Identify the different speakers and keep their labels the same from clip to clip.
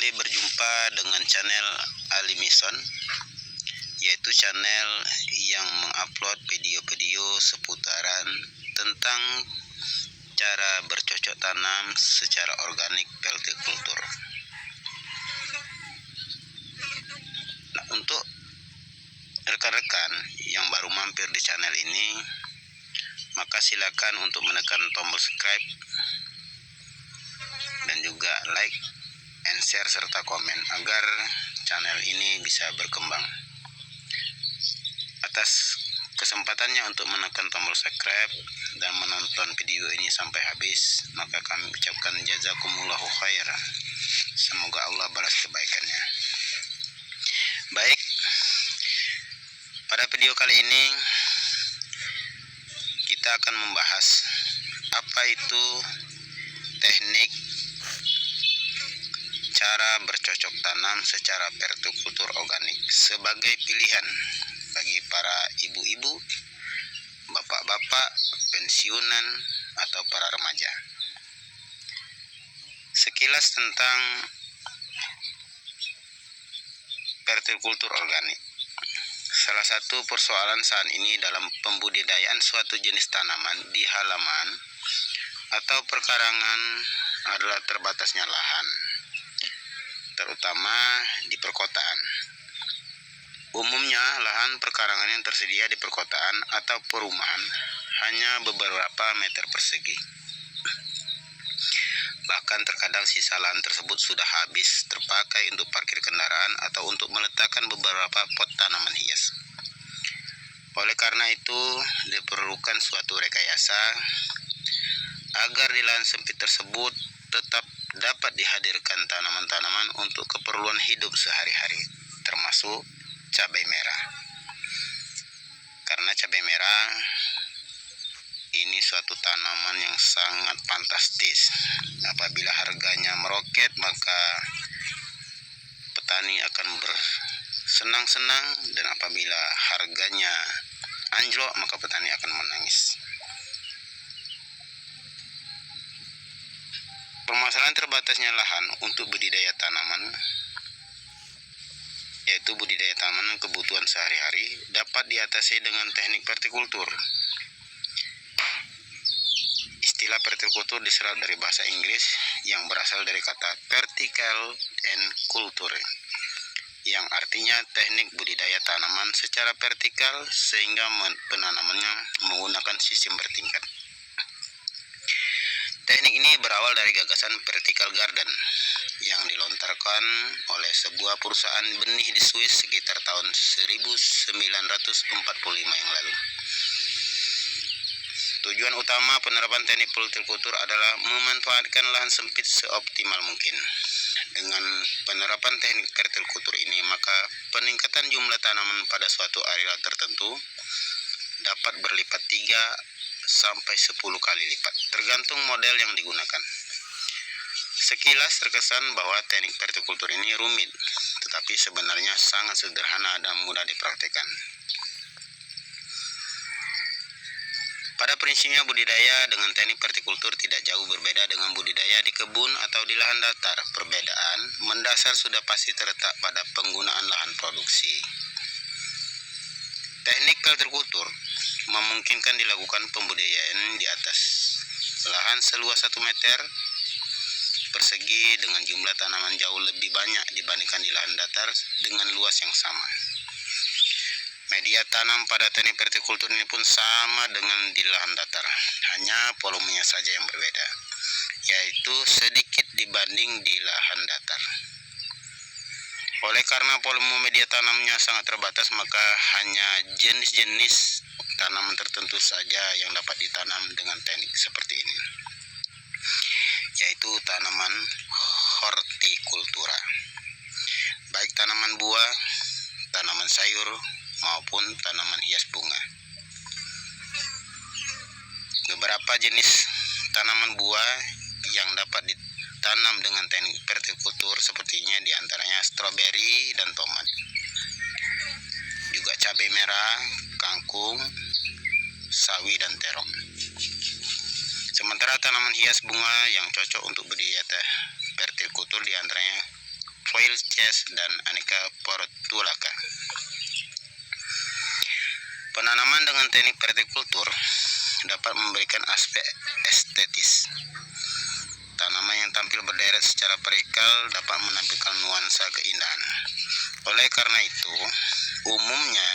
Speaker 1: kembali berjumpa dengan channel Ali Mission, yaitu channel yang mengupload video-video seputaran tentang cara bercocok tanam secara organik permakultur. Nah, untuk rekan-rekan yang baru mampir di channel ini, maka silakan untuk menekan tombol subscribe dan juga like and share serta komen agar channel ini bisa berkembang. Atas kesempatannya untuk menekan tombol subscribe dan menonton video ini sampai habis, maka kami ucapkan jazakumullahu khairan. Semoga Allah balas kebaikannya. Baik, pada video kali ini kita akan membahas apa itu teknik cara bercocok tanam secara permakultur organik sebagai pilihan bagi para ibu-ibu, bapak-bapak, pensiunan, atau para remaja. Sekilas tentang permakultur organik. Salah satu persoalan saat ini dalam pembudidayaan suatu jenis tanaman di halaman atau perkarangan adalah terbatasnya lahan, terutama di perkotaan. Umumnya lahan perkarangan yang tersedia di perkotaan atau perumahan hanya beberapa meter persegi. Bahkan terkadang sisa lahan tersebut sudah habis terpakai untuk parkir kendaraan atau untuk meletakkan beberapa pot tanaman hias. Oleh karena itu, diperlukan suatu rekayasa agar di lahan sempit tersebut tetap dapat dihadirkan tanaman-tanaman untuk keperluan hidup sehari-hari, termasuk cabai merah. Karena cabai merah ini suatu tanaman yang sangat fantastis. Apabila harganya meroket, maka petani akan bersenang-senang, dan apabila harganya anjlok, maka petani akan menangis. Permasalahan terbatasnya lahan untuk budidaya tanaman, yaitu budidaya tanaman kebutuhan sehari-hari, dapat diatasi dengan teknik permakultur. Istilah permakultur diserap dari bahasa Inggris yang berasal dari kata vertical and culture, yang artinya teknik budidaya tanaman secara vertikal sehingga penanamannya menggunakan sistem bertingkat. Teknik ini berawal dari gagasan vertical garden yang dilontarkan oleh sebuah perusahaan benih di Swiss sekitar tahun 1945 yang lalu. Tujuan utama penerapan teknik permakultur adalah memanfaatkan lahan sempit seoptimal mungkin. Dengan penerapan teknik permakultur ini, maka peningkatan jumlah tanaman pada suatu area tertentu dapat berlipat 3 sampai 10 kali lipat, tergantung model yang digunakan. Sekilas terkesan bahwa teknik permakultur ini rumit, tetapi sebenarnya sangat sederhana dan mudah dipraktikkan. Pada prinsipnya, budidaya dengan teknik permakultur tidak jauh berbeda dengan budidaya di kebun atau di lahan datar. Perbedaan mendasar sudah pasti terletak pada penggunaan lahan produksi. Teknik permakultur memungkinkan dilakukan pembudidayaan di atas lahan seluas 1 meter persegi dengan jumlah tanaman jauh lebih banyak dibandingkan di lahan datar dengan luas yang sama. Media tanam pada teknik permakultur ini pun sama dengan di lahan datar, hanya volumenya saja yang berbeda, yaitu sedikit dibanding di lahan datar. Oleh karena volume media tanamnya sangat terbatas, maka hanya jenis-jenis tanaman tertentu saja yang dapat ditanam dengan teknik seperti ini, yaitu tanaman hortikultura, baik tanaman buah, tanaman sayur, maupun tanaman hias bunga. Beberapa jenis tanaman buah yang dapat ditanam dengan teknik permakultur sepertinya diantaranya stroberi dan tomat, juga cabai merah, kangkung, sawi, dan terong. Sementara tanaman hias bunga yang cocok untuk budidaya permakultur diantaranya Pisces, dan Anica portulaca. Penanaman dengan teknik vertikultur dapat memberikan aspek estetis. Tanaman yang tampil berderet secara vertikal dapat menampilkan nuansa keindahan. Oleh karena itu, umumnya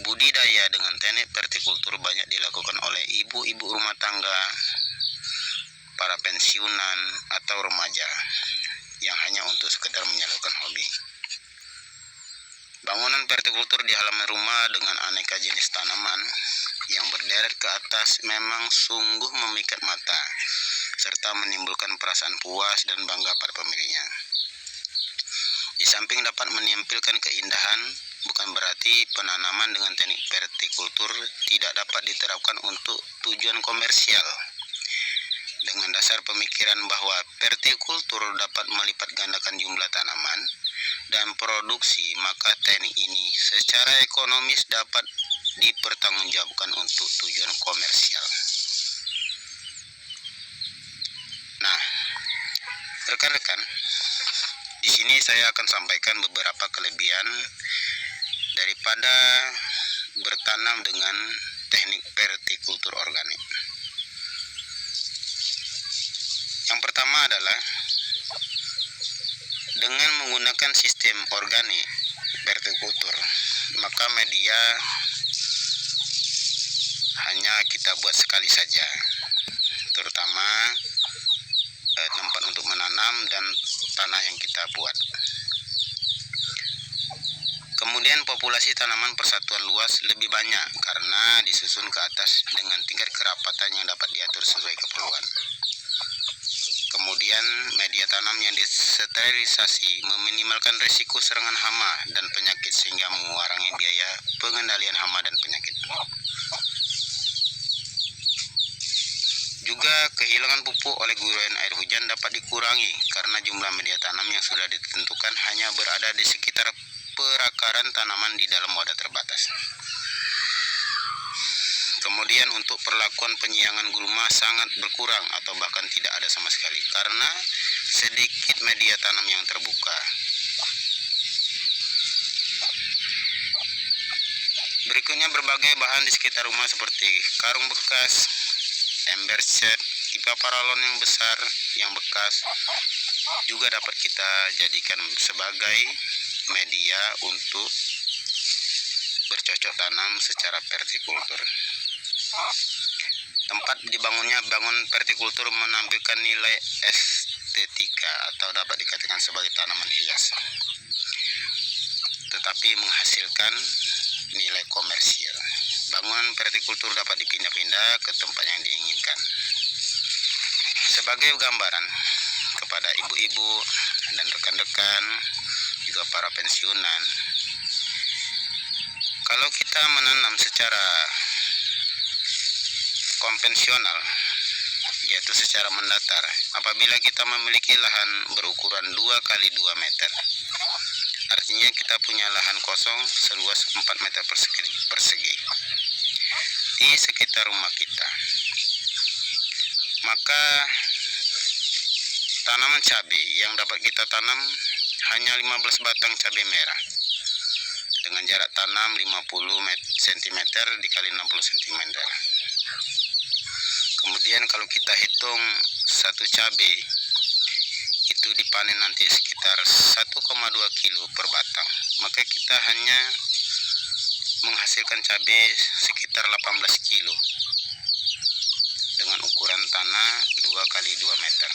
Speaker 1: budidaya dengan teknik vertikultur banyak dilakukan oleh ibu-ibu rumah tangga, para pensiunan, atau remaja yang hanya untuk sekedar menyalurkan hobi. Bangunan vertikultur di halaman rumah dengan aneka jenis tanaman yang berderet ke atas memang sungguh memikat mata, serta menimbulkan perasaan puas dan bangga pada pemiliknya. Di samping dapat menampilkan keindahan, bukan berarti penanaman dengan teknik vertikultur tidak dapat diterapkan untuk tujuan komersial. Dengan dasar pemikiran bahwa vertikultur dapat melipat gandakan jumlah tanaman dan produksi, maka teknik ini secara ekonomis dapat dipertanggungjawabkan untuk tujuan komersial. Nah, rekan-rekan, di sini saya akan sampaikan beberapa kelebihan daripada bertanam dengan teknik vertikultur organik. Yang pertama adalah dengan menggunakan sistem organik vertikultur, maka media hanya kita buat sekali saja, terutama tempat untuk menanam dan tanah yang kita buat. Kemudian populasi tanaman persatuan luas lebih banyak karena disusun ke atas dengan tingkat kerapatan yang dapat diatur sesuai keperluan. Kemudian media tanam yang disterilisasi meminimalkan risiko serangan hama dan penyakit sehingga mengurangi biaya pengendalian hama dan penyakit. Juga kehilangan pupuk oleh gurauan air hujan dapat dikurangi karena jumlah media tanam yang sudah ditentukan hanya berada di sekitar perakaran tanaman di dalam wadah terbatas. Kemudian untuk perlakuan penyiangan gulma sangat berkurang atau bahkan tidak ada sama sekali karena sedikit media tanam yang terbuka. Berikutnya berbagai bahan di sekitar rumah seperti karung bekas, ember cat, pipa paralon yang besar yang bekas juga dapat kita jadikan sebagai media untuk bercocok tanam secara vertikultur. Tempat dibangunnya bangun vertikultur menampilkan nilai estetika atau dapat dikatakan sebagai tanaman hias, tetapi menghasilkan nilai komersial. Bangunan vertikultur dapat dipindah-pindah ke tempat yang diinginkan. Sebagai gambaran kepada ibu-ibu dan rekan-rekan, juga para pensiunan, kalau kita menanam secara konvensional, yaitu secara mendatar, apabila kita memiliki lahan berukuran 2 kali 2 meter, artinya kita punya lahan kosong seluas 4 meter persegi di sekitar rumah kita, maka tanaman cabai yang dapat kita tanam hanya 15 batang cabai merah dengan jarak tanam 50 cm dikali 60 cm. Kemudian kalau kita hitung satu cabai itu dipanen nanti sekitar 1,2 kilo per batang, maka kita hanya menghasilkan cabai sekitar 18 kilo dengan ukuran tanah 2 kali 2 meter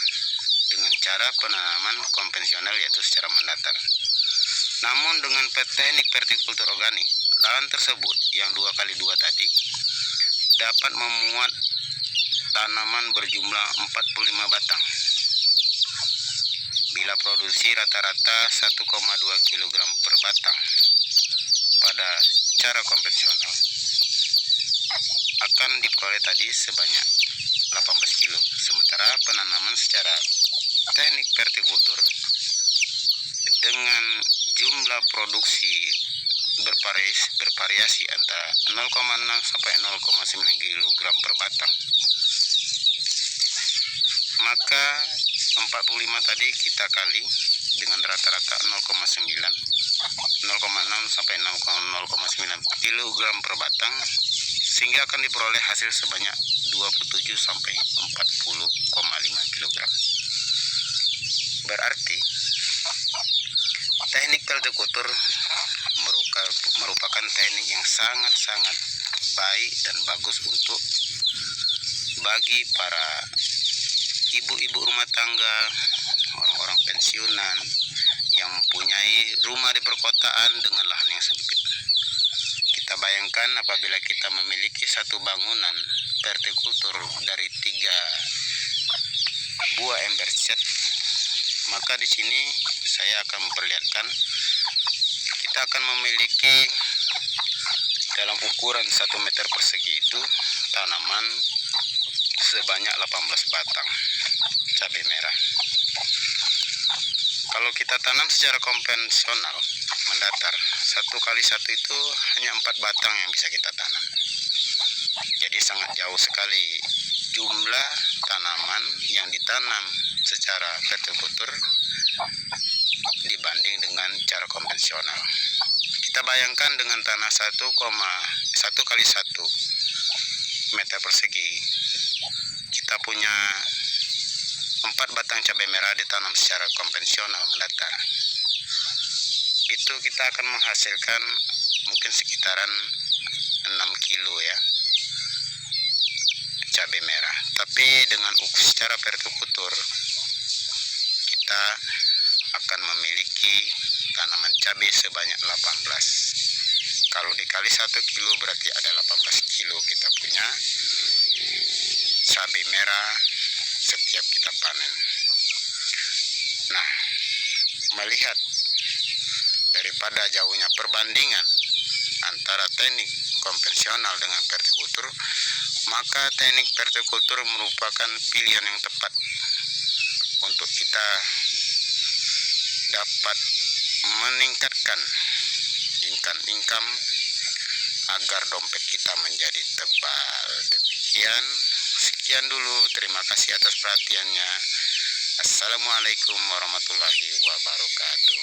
Speaker 1: dengan cara penanaman konvensional yaitu secara mendatar. Namun dengan teknik vertikultur organik, lahan tersebut yang 2 kali 2 tadi dapat memuat tanaman berjumlah 45 batang. Bila produksi rata-rata 1,2 kg per batang pada cara konvensional, akan diperoleh tadi sebanyak 18 kilo. Sementara penanaman secara teknik vertikultur dengan jumlah produksi bervariasi antara 0,6 sampai 0,9 kg per batang, maka 45 tadi kita kali dengan rata-rata 0,6 sampai 0,9 kilogram per batang, sehingga akan diperoleh hasil sebanyak 27 sampai 40,5 kilogram. Berarti teknik permakultur merupakan teknik yang sangat-sangat baik dan bagus untuk bagi para ibu-ibu rumah tangga, orang-orang pensiunan yang mempunyai rumah di perkotaan dengan lahan yang sempit. Kita bayangkan apabila kita memiliki satu bangunan permakultur dari 3 buah ember set, maka di sini saya akan memperlihatkan kita akan memiliki dalam ukuran 1 meter persegi itu tanaman sebanyak 18 batang cabai merah. Kalau kita tanam secara konvensional mendatar, 1x1 itu hanya 4 batang yang bisa kita tanam. Jadi sangat jauh sekali jumlah tanaman yang ditanam secara permakultur dibanding dengan cara konvensional. Kita bayangkan dengan tanah 1x1 meter persegi, kita punya 4 batang cabai merah ditanam secara konvensional mendatar. Itu kita akan menghasilkan mungkin sekitaran 6 kilo ya cabai merah. Tapi dengan secara permakultur kita akan memiliki tanaman cabai sebanyak 18. Kalau dikali 1 kilo berarti ada 18 kilo kita punya cabai merah setiap kita panen. Nah, melihat daripada jauhnya perbandingan antara teknik konvensional dengan permakultur, maka teknik permakultur merupakan pilihan yang tepat untuk kita dapat meningkatkan income agar dompet kita menjadi tebal. Sekian dulu, terima kasih atas perhatiannya. Assalamualaikum warahmatullahi wabarakatuh.